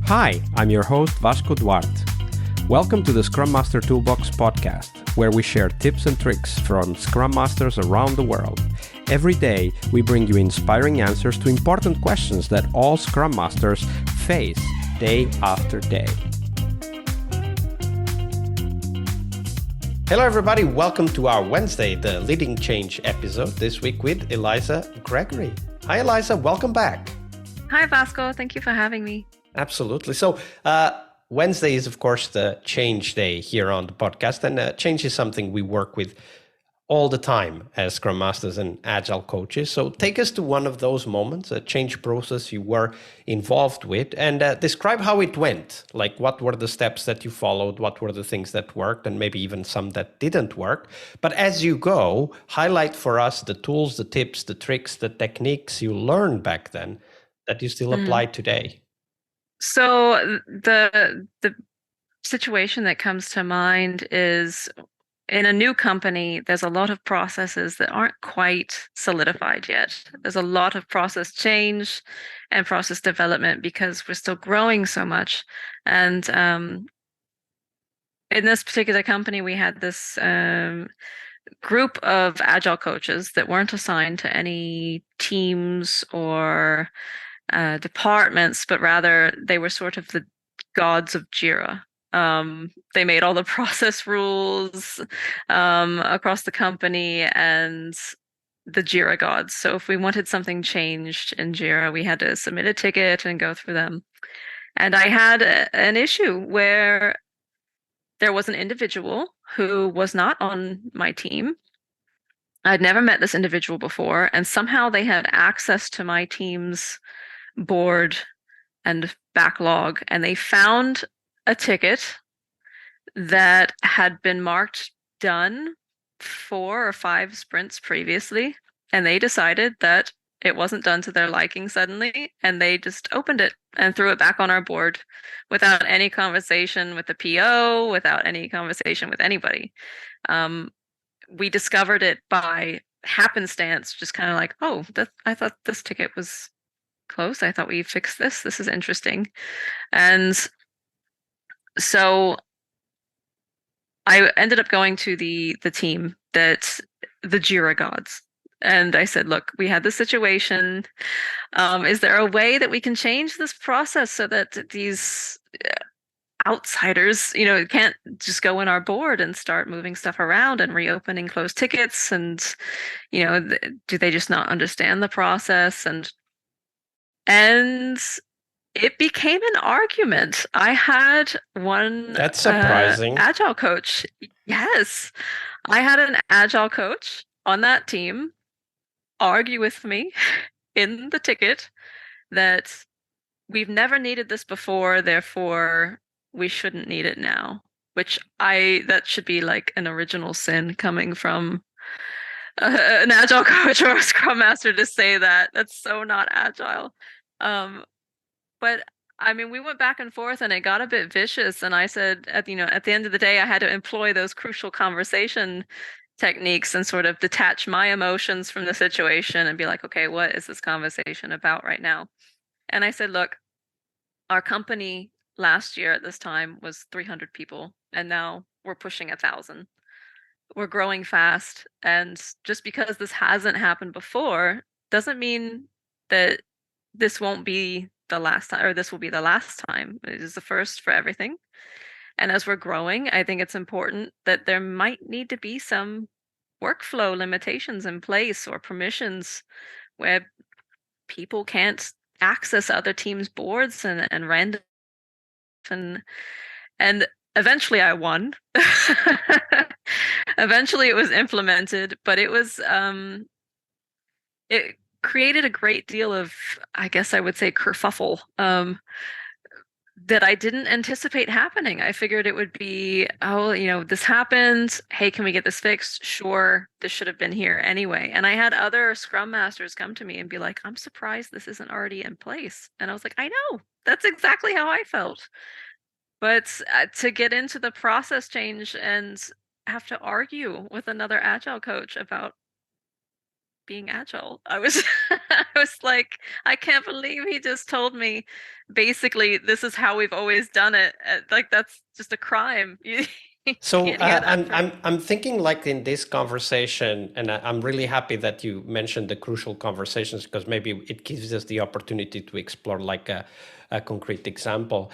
Hi, I'm your host Vasco Duarte. Welcome to the Scrum Master Toolbox podcast, where we share tips and tricks from Scrum Masters around the world. Every day, we bring you inspiring answers to important questions that all Scrum Masters face day after day. Hello everybody, welcome to our Wednesday, the Leading Change episode, this week with Eliza Gregory. Hi Eliza, welcome back. Hi Vasco, thank you for having me. Absolutely. So Wednesday is, of course, the change day here on the podcast, and change is something we work with all the time as Scrum Masters and Agile coaches. So take us to one of those moments, a change process you were involved with, and describe how it went. Like, what were the steps that you followed? What were the things that worked, and maybe even some that didn't work? But as you go, highlight for us the tools, the tips, the tricks, the techniques you learned back then that you still apply today. So the situation that comes to mind is in a new company, there's a lot of processes that aren't quite solidified yet. There's a lot of process change and process development because we're still growing so much. And in this particular company, we had this group of agile coaches that weren't assigned to any teams or departments, but rather they were sort of the gods of Jira. They made all the process rules across the company and the Jira gods. So if we wanted something changed in Jira, we had to submit a ticket and go through them. And I had an issue where there was an individual who was not on my team. I'd never met this individual before, and somehow they had access to my team's board and backlog, and they found a ticket that had been marked done 4 or 5 sprints previously, and they decided that it wasn't done to their liking suddenly, and they just opened it and threw it back on our board without any conversation with the PO, without any conversation with anybody. We discovered it by happenstance, just kind of like, oh, I thought this ticket was close. I thought we fixed this. This is interesting. And so I ended up going to the team that the Jira gods. And I said, look, we had this situation. Is there a way that we can change this process so that these outsiders, can't just go in our board and start moving stuff around and reopening closed tickets? And, do they just not understand the process? And it became an argument. I had one That's surprising. Agile coach. Yes. I had an Agile coach on that team argue with me in the ticket that we've never needed this before, therefore we shouldn't need it now, which that should be like an original sin coming from an Agile coach or a Scrum Master to say that. That's so not Agile. But I mean, we went back and forth and it got a bit vicious. And I said, at the end of the day, I had to employ those crucial conversation techniques and sort of detach my emotions from the situation and be like, okay, what is this conversation about right now? And I said, look, our company last year at this time was 300 people, and now we're pushing 1,000. We're growing fast. And just because this hasn't happened before doesn't mean that this won't be the last time, or this will be the last time. It is the first for everything. And as we're growing, I think it's important that there might need to be some workflow limitations in place or permissions where people can't access other teams' boards and random. And eventually I won. Eventually it was implemented, but it created a great deal of, I guess I would say, kerfuffle that I didn't anticipate happening. I figured it would be, this happened. Hey, can we get this fixed? Sure, this should have been here anyway. And I had other Scrum Masters come to me and be like, I'm surprised this isn't already in place. And I was like, I know, that's exactly how I felt. But to get into the process change and have to argue with another Agile coach about being agile. I was I was like, I can't believe he just told me basically this is how we've always done it. Like that's just a crime. You So can't hear that from I'm thinking like in this conversation, and I'm really happy that you mentioned the crucial conversations because maybe it gives us the opportunity to explore like a concrete example.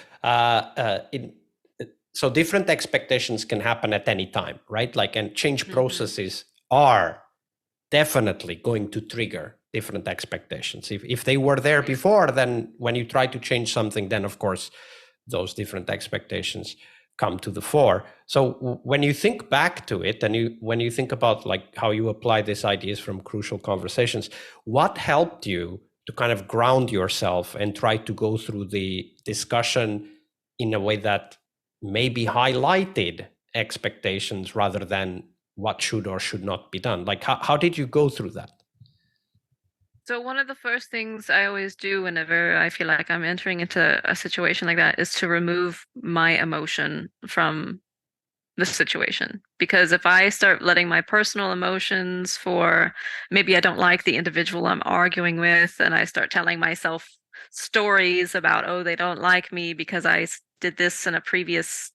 So different expectations can happen at any time, right? Like, and change processes are definitely going to trigger different expectations. If they were there before, then when you try to change something, then of course those different expectations come to the fore. So when you think back to it, and when you think about like how you apply these ideas from crucial conversations, what helped you to kind of ground yourself and try to go through the discussion in a way that maybe highlighted expectations rather than what should or should not be done? Like how did you go through that? So one of the first things I always do whenever I feel like I'm entering into a situation like that is to remove my emotion from the situation. Because if I start letting my personal emotions for maybe I don't like the individual I'm arguing with, and I start telling myself stories about, oh, they don't like me because did this in a previous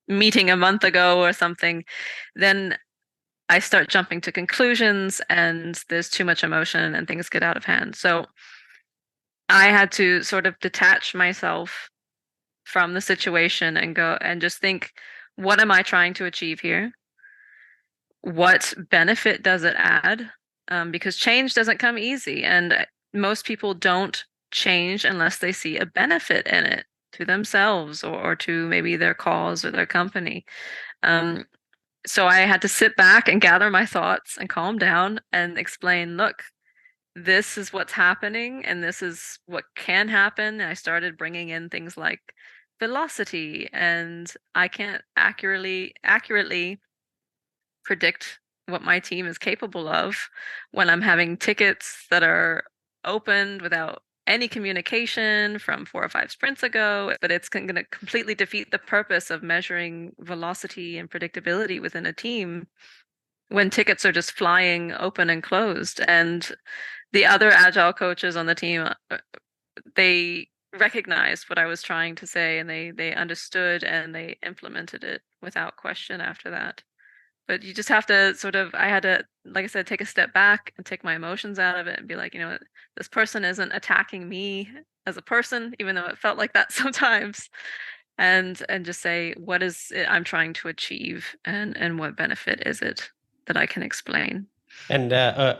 meeting a month ago or something, then I start jumping to conclusions and there's too much emotion and things get out of hand. So I had to sort of detach myself from the situation and go and just think, what am I trying to achieve here? What benefit does it add? Because change doesn't come easy, and most people don't change unless they see a benefit in it to themselves or to maybe their cause or their company. Um, so I had to sit back and gather my thoughts and calm down and explain, look, this is what's happening and this is what can happen. And I started bringing in things like velocity, and I can't accurately predict what my team is capable of when I'm having tickets that are opened without any communication from 4 or 5 sprints ago, but it's going to completely defeat the purpose of measuring velocity and predictability within a team when tickets are just flying open and closed. And the other agile coaches on the team, they recognized what I was trying to say, and they understood and they implemented it without question after that. But you just have to sort of, I had to, like I said, take a step back and take my emotions out of it and be like, this person isn't attacking me as a person, even though it felt like that sometimes. And just say, what is it I'm trying to achieve, and what benefit is it that I can explain? And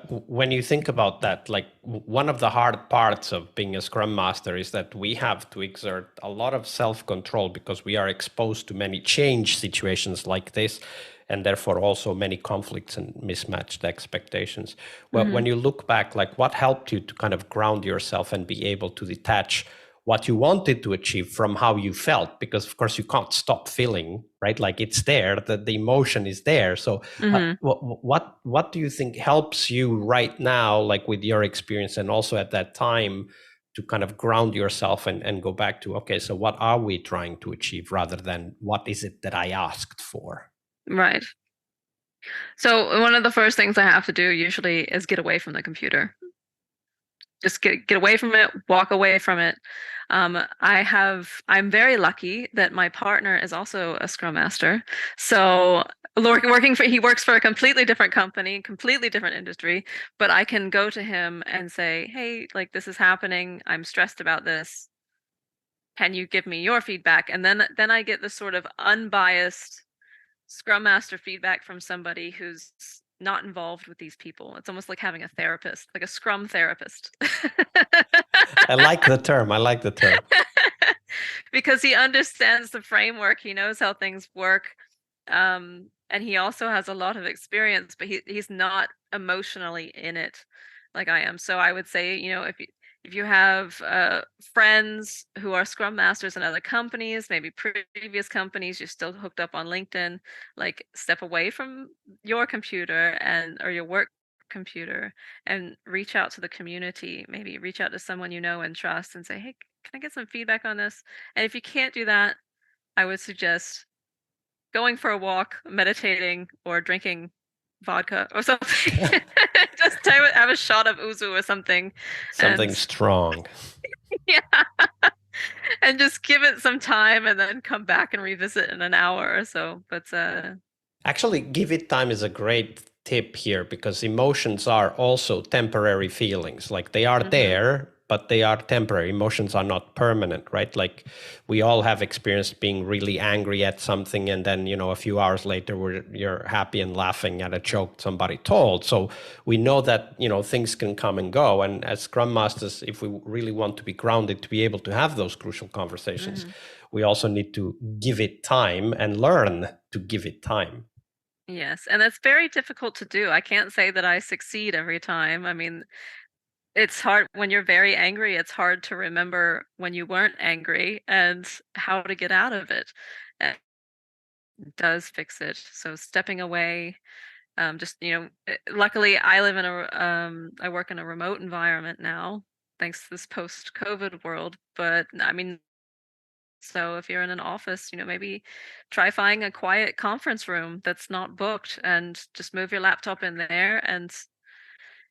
when you think about that, like one of the hard parts of being a Scrum Master is that we have to exert a lot of self-control because we are exposed to many change situations like this, and therefore also many conflicts and mismatched expectations. Well, Mm-hmm. when you look back, like what helped you to kind of ground yourself and be able to detach what you wanted to achieve from how you felt? Because of course you can't stop feeling, right? Like it's there, the emotion is there. So Mm-hmm. what do you think helps you right now, like with your experience and also at that time, to kind of ground yourself and go back to, okay, so what are we trying to achieve rather than what is it that I asked for? Right. So one of the first things I have to do usually is get away from the computer. Just get away from it, walk away from it. I'm very lucky that my partner is also a Scrum Master. So he works for a completely different company, completely different industry, but I can go to him and say, hey, like this is happening. I'm stressed about this. Can you give me your feedback? And then I get this sort of unbiased Scrum Master feedback from somebody who's not involved with these people. It's almost like having a therapist, like a Scrum therapist. I like the term. I like the term. Because he understands the framework, he knows how things work. And he also has a lot of experience, but he's not emotionally in it like I am. So I would say, if you have friends who are Scrum Masters in other companies, maybe previous companies, you're still hooked up on LinkedIn, like step away from your computer or your work computer and reach out to the community. Maybe reach out to someone you know and trust and say, hey, can I get some feedback on this? And if you can't do that, I would suggest going for a walk, meditating, or drinking vodka or something. Just have a shot of ouzo or something. Something strong. Yeah. And just give it some time and then come back and revisit in an hour or so. But actually, give it time is a great tip here, because emotions are also temporary feelings. Like, they are there, but they are temporary. Emotions are not permanent, right? Like, we all have experienced being really angry at something, and then, a few hours later you're happy and laughing at a joke somebody told. So we know that, things can come and go. And as Scrum Masters, if we really want to be grounded to be able to have those crucial conversations, we also need to give it time and learn to give it time. yes, and that's very difficult to do. I can't say that I succeed every time. I mean, it's hard when you're very angry. It's hard to remember when you weren't angry and how to get out of it. And it does fix it. So stepping away, just luckily I live in I work in a remote environment now, thanks to this post-COVID world. But I mean, so if you're in an office, maybe try finding a quiet conference room that's not booked and just move your laptop in there and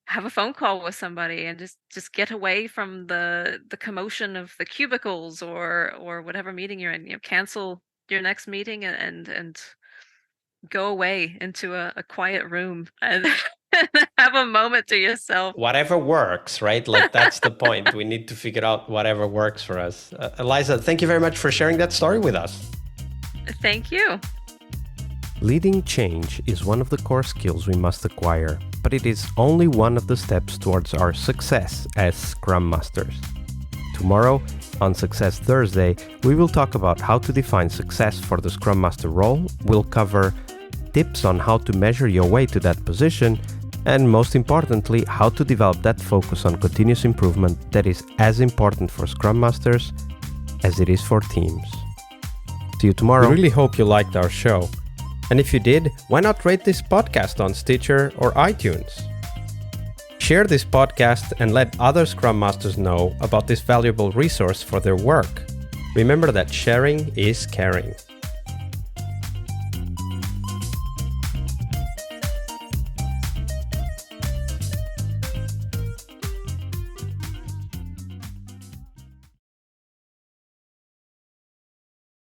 have a phone call with somebody and just get away from the commotion of the cubicles or whatever meeting you're in. Cancel your next meeting and go away into a quiet room and have a moment to yourself. Whatever works, right? Like, that's the point. We need to figure out whatever works for us. Eliza, thank you very much for sharing that story with us. Thank you. Leading change is one of the core skills we must acquire, but it is only one of the steps towards our success as Scrum Masters. Tomorrow, on Success Thursday, we will talk about how to define success for the Scrum Master role. We'll cover tips on how to measure your way to that position, and most importantly, how to develop that focus on continuous improvement that is as important for Scrum Masters as it is for teams. See you tomorrow. We really hope you liked our show. And if you did, why not rate this podcast on Stitcher or iTunes? Share this podcast and let other Scrum Masters know about this valuable resource for their work. Remember that sharing is caring.